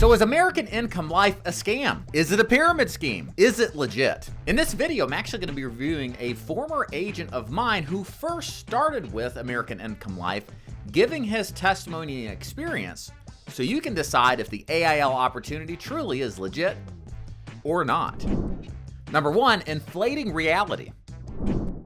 So is American Income Life a scam? Is it a pyramid scheme? Is it legit? In this video, I'm actually going to be reviewing a former agent of mine who first started with American Income Life, giving his testimony and experience so you can decide if the AIL opportunity truly is legit or not. Number one, inflating reality.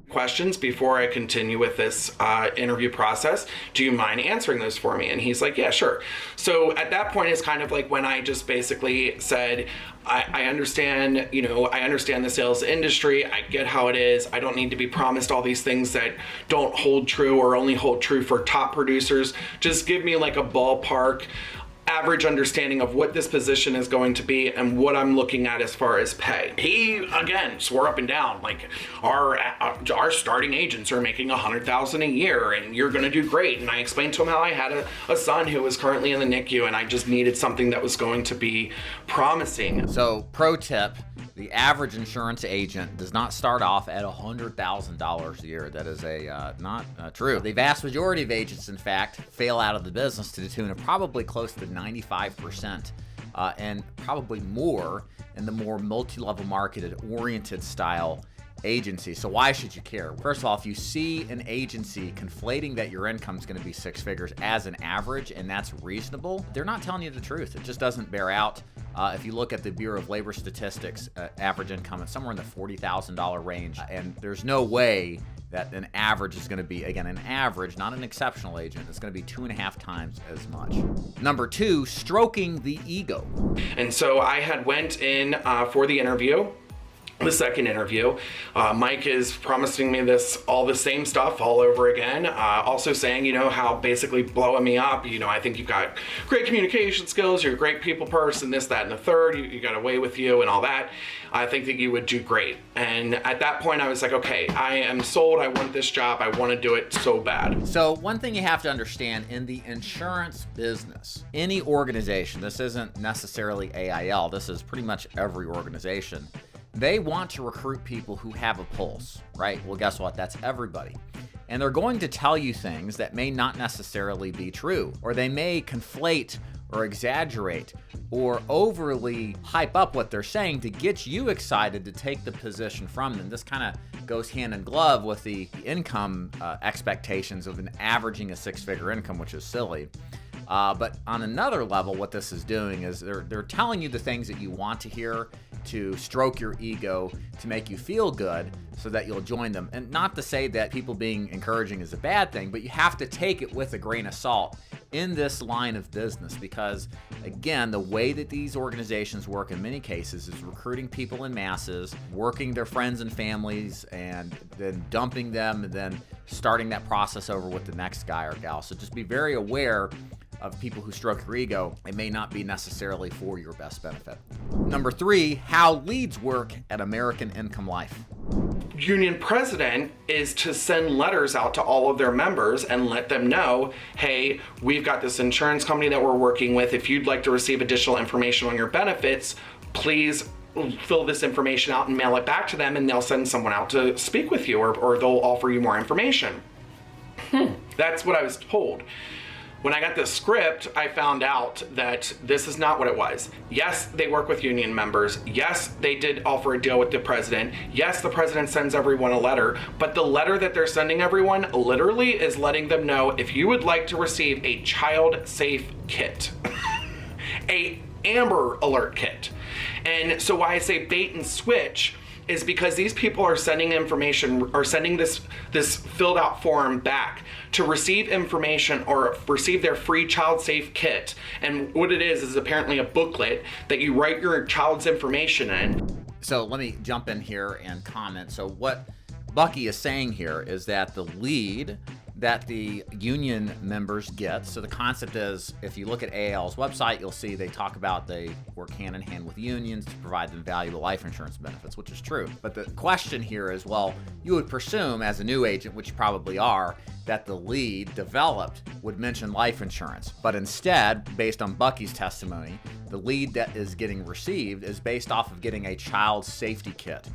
Questions before I continue with this interview process. Do you mind answering those for me? And he's like, yeah, sure. So at that point, it's kind of like when I just basically said, I understand, I understand the sales industry. I get how it is. I don't need to be promised all these things that don't hold true or only hold true for top producers. Just give me like a ballpark average understanding of what this position is going to be and what I'm looking at as far as pay. He again swore up and down like our starting agents are making $100,000 a year and you're going to do great. And I explained to him how I had a son who was currently in the NICU and I just needed something that was going to be promising. So pro tip, the average insurance agent does not start off at $100,000 a year. That is not true. The vast majority of agents, in fact, fail out of the business to the tune of probably close to 95%, and probably more in the more multi-level marketed oriented style agency. So why should you care? First of all, if you see an agency conflating that your income is going to be six figures as an average and that's reasonable, they're not telling you the truth. It just doesn't bear out. If you look at the Bureau of Labor Statistics, average income is somewhere in the $40,000 range, and there's no way that an average is going to be, again, an average, not an exceptional agent, it's going to be 2.5 times as much. Number two, stroking the ego. And so I had went in for the interview. The second interview, Mike is promising me all the same stuff all over again. Also saying, how basically blowing me up. I think you've got great communication skills. You're a great people person, this, that, and the third. You got a way with you and all that. I think that you would do great. And at that point, I was like, okay, I am sold. I want this job. I want to do it so bad. So one thing you have to understand in the insurance business, any organization, this isn't necessarily AIL. This is pretty much every organization. They want to recruit people who have a pulse, right? Well, guess what? That's everybody. And they're going to tell you things that may not necessarily be true, or they may conflate or exaggerate or overly hype up what they're saying to get you excited to take the position from them. This kind of goes hand in glove with the income expectations of an averaging a six-figure income, which is silly. But on another level, what this is doing is they're telling you the things that you want to hear to stroke your ego, to make you feel good so that you'll join them. And not to say that people being encouraging is a bad thing, but you have to take it with a grain of salt in this line of business because, again, the way that these organizations work in many cases is recruiting people in masses, working their friends and families, and then dumping them, and then starting that process over with the next guy or gal. So just be very aware of people who stroke your ego. It may not be necessarily for your best benefit. Number three, how leads work at American Income Life. Union president is to send letters out to all of their members and let them know, hey, we've got this insurance company that we're working with. If you'd like to receive additional information on your benefits, please fill this information out and mail it back to them, and they'll send someone out to speak with you, or they'll offer you more information. That's what I was told. When I got the script, I found out that this is not what it was. Yes, they work with union members. Yes, they did offer a deal with the president. Yes, the president sends everyone a letter, but the letter that they're sending everyone literally is letting them know if you would like to receive a child safe kit, a Amber Alert kit. And so why I say bait and switch is because these people are sending information or sending this filled out form back to receive information or receive their free child safe kit. And what it is apparently a booklet that you write your child's information in. So let me jump in here and comment. So what Bucky is saying here is that the lead that the union members get, so the concept is, if you look at AIL's website, you'll see they talk about they work hand in hand with unions to provide them valuable life insurance benefits, which is true. But the question here is, well, you would presume as a new agent, which you probably are, that the lead developed would mention life insurance. But instead, based on Bucky's testimony, the lead that is getting received is based off of getting a child safety kit.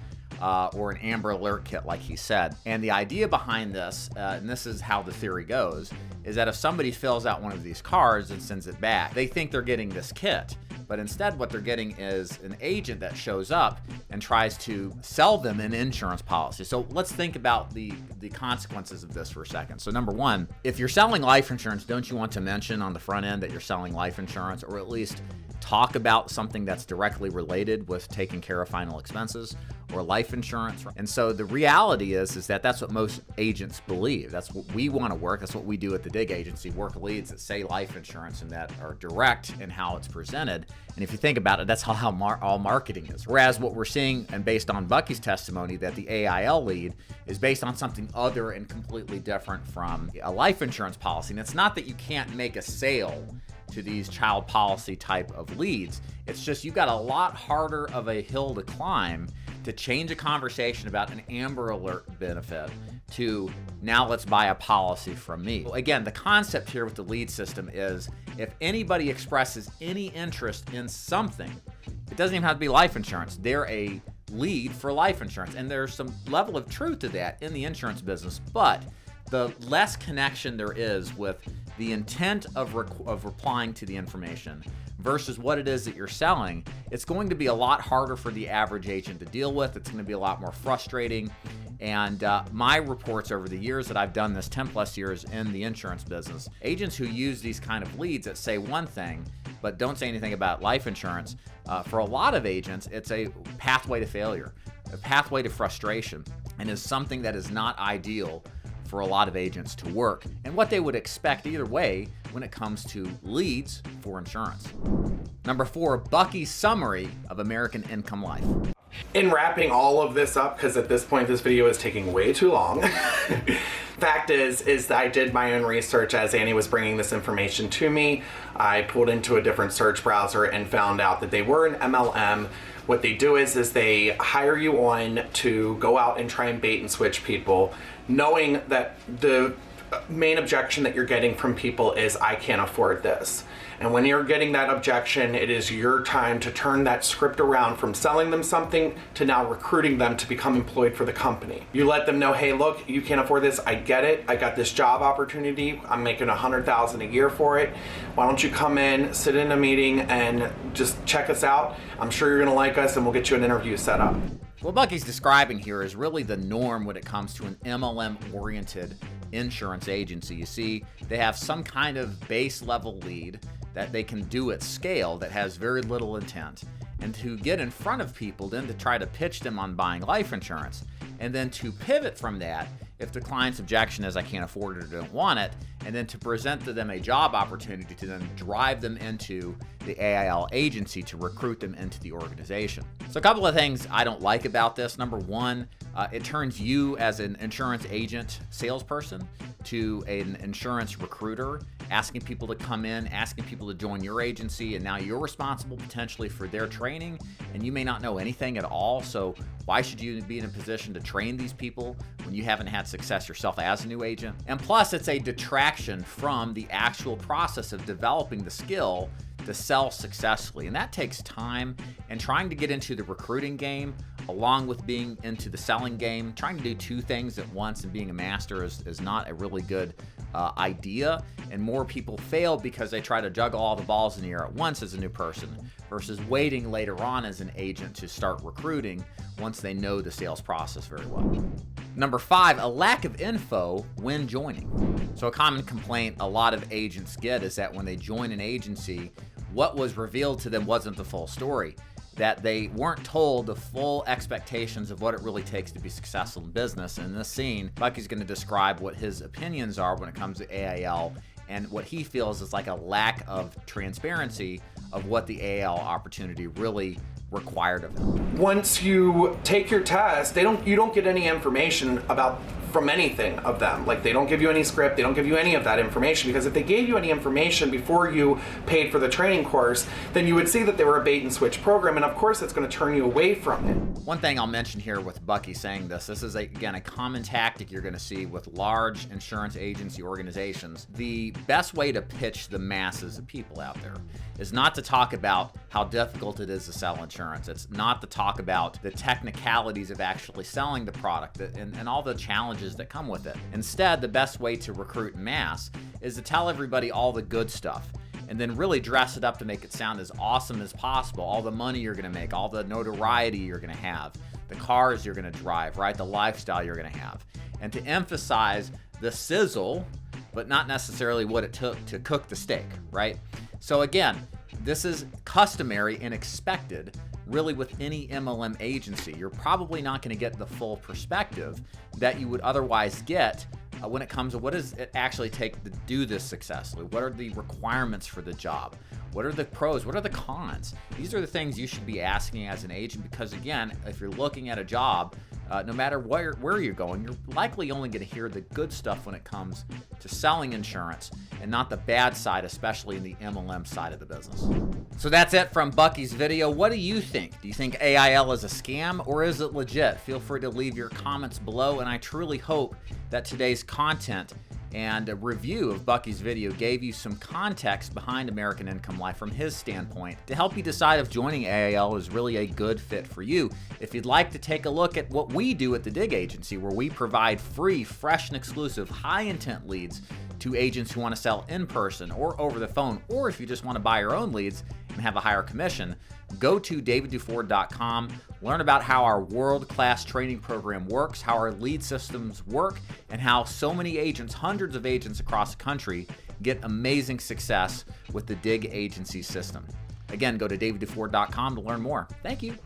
Or an Amber Alert kit, like he said. And the idea behind this, and this is how the theory goes, is that if somebody fills out one of these cards and sends it back, they think they're getting this kit. but instead what they're getting is an agent that shows up and tries to sell them an insurance policy. So let's think about the consequences of this for a second. So number one, if you're selling life insurance, don't you want to mention on the front end that you're selling life insurance, or at least talk about something that's directly related with taking care of final expenses or life insurance? And so the reality is that that's what most agents believe. That's what we want to work. That's what we do at the Dig Agency, work leads that say life insurance and that are direct in how it's presented. And if you think about it, that's how all marketing is. Whereas what we're seeing, and based on Bucky's testimony, that the AIL lead is based on something other and completely different from a life insurance policy. And it's not that you can't make a sale to these child policy type of leads. It's just you got a lot harder of a hill to climb to change a conversation about an Amber Alert benefit to now let's buy a policy from me. Again, the concept here with the lead system is if anybody expresses any interest in something, it doesn't even have to be life insurance. They're a lead for life insurance. And there's some level of truth to that in the insurance business, but the less connection there is with the intent of replying to the information versus what it is that you're selling, it's going to be a lot harder for the average agent to deal with. It's going to be a lot more frustrating. And my reports over the years that I've done this, 10 plus years in the insurance business, agents who use these kind of leads that say one thing but don't say anything about life insurance, for a lot of agents, it's a pathway to failure, a pathway to frustration, and is something that is not ideal for a lot of agents to work, and what they would expect either way when it comes to leads for insurance. Number 4, Bucky's summary of American Income Life. In wrapping all of this up, because at this point this video is taking way too long, fact is that I did my own research as Annie was bringing this information to me. I pulled into a different search browser and found out that they were an MLM. What they do is they hire you on to go out and try and bait and switch people, knowing that the main objection that you're getting from people is, I can't afford this. And when you're getting that objection, it is your time to turn that script around from selling them something to now recruiting them to become employed for the company. You let them know, hey, look, you can't afford this. I get it. I got this job opportunity. I'm making $100,000 a year for it. Why don't you come in, sit in a meeting, and just check us out? I'm sure you're gonna like us, and we'll get you an interview set up. What Bucky's describing here is really the norm when it comes to an MLM-oriented insurance agency. You see, they have some kind of base level lead that they can do at scale that has very little intent, and to get in front of people then to try to pitch them on buying life insurance, and then to pivot from that if the client's objection is I can't afford it or don't want it, and then to present to them a job opportunity to then drive them into the AIL agency to recruit them into the organization. So a couple of things I don't like about this. Number one, it turns you as an insurance agent salesperson to an insurance recruiter, asking people to come in, asking people to join your agency, and now you're responsible potentially for their training, and you may not know anything at all. So why should you be in a position to train these people when you haven't had success yourself as a new agent? And plus, it's a detraction from the actual process of developing the skill to sell successfully. And that takes time, and trying to get into the recruiting game along with being into the selling game, trying to do two things at once and being a master is not a really good idea. And more people fail because they try to juggle all the balls in the air at once as a new person versus waiting later on as an agent to start recruiting once they know the sales process very well. Number 5, a lack of info when joining. So a common complaint a lot of agents get is that when they join an agency, what was revealed to them wasn't the full story, that they weren't told the full expectations of what it really takes to be successful in business. And in this scene, Bucky's going to describe what his opinions are when it comes to AIL and what he feels is like a lack of transparency of what the AIL opportunity really required of them. Once you take your test, you don't get any information from anything of them. Like, they don't give you any script, they don't give you any of that information, because if they gave you any information before you paid for the training course, then you would see that they were a bait and switch program, and of course it's going to turn you away from it. One thing I'll mention here with Bucky saying this is again a common tactic you're going to see with large insurance agency organizations. The best way to pitch the masses of people out there is not to talk about how difficult it is to sell insurance. It's not to talk about the technicalities of actually selling the product and all the challenges that come with it. Instead, the best way to recruit mass is to tell everybody all the good stuff and then really dress it up to make it sound as awesome as possible. All the money you're going to make, all the notoriety you're going to have, the cars you're going to drive, right? The lifestyle you're going to have. And to emphasize the sizzle, but not necessarily what it took to cook the steak, right? So again, this is customary and expected really with any MLM agency. You're probably not going to get the full perspective that you would otherwise get when it comes to what does it actually take to do this successfully? What are the requirements for the job? What are the pros? What are the cons? These are the things you should be asking as an agent, because again, if you're looking at a job, no matter where you're going, you're likely only going to hear the good stuff when it comes to selling insurance and not the bad side, especially in the MLM side of the business. So that's it from Bucky's video. What do you think? Do you think AIL is a scam or is it legit? Feel free to leave your comments below, and I truly hope that today's content and a review of Bucky's video gave you some context behind American Income Life from his standpoint to help you decide if joining AIL is really a good fit for you. If you'd like to take a look at what we do at the Dig Agency, where we provide free, fresh, and exclusive high-intent leads to agents who want to sell in person or over the phone, or if you just want to buy your own leads and have a higher commission, go to davidduford.com, learn about how our world-class training program works, how our lead systems work, and how so many agents, hundreds of agents across the country, get amazing success with the Dig Agency system. Again, go to davidduford.com to learn more. Thank you.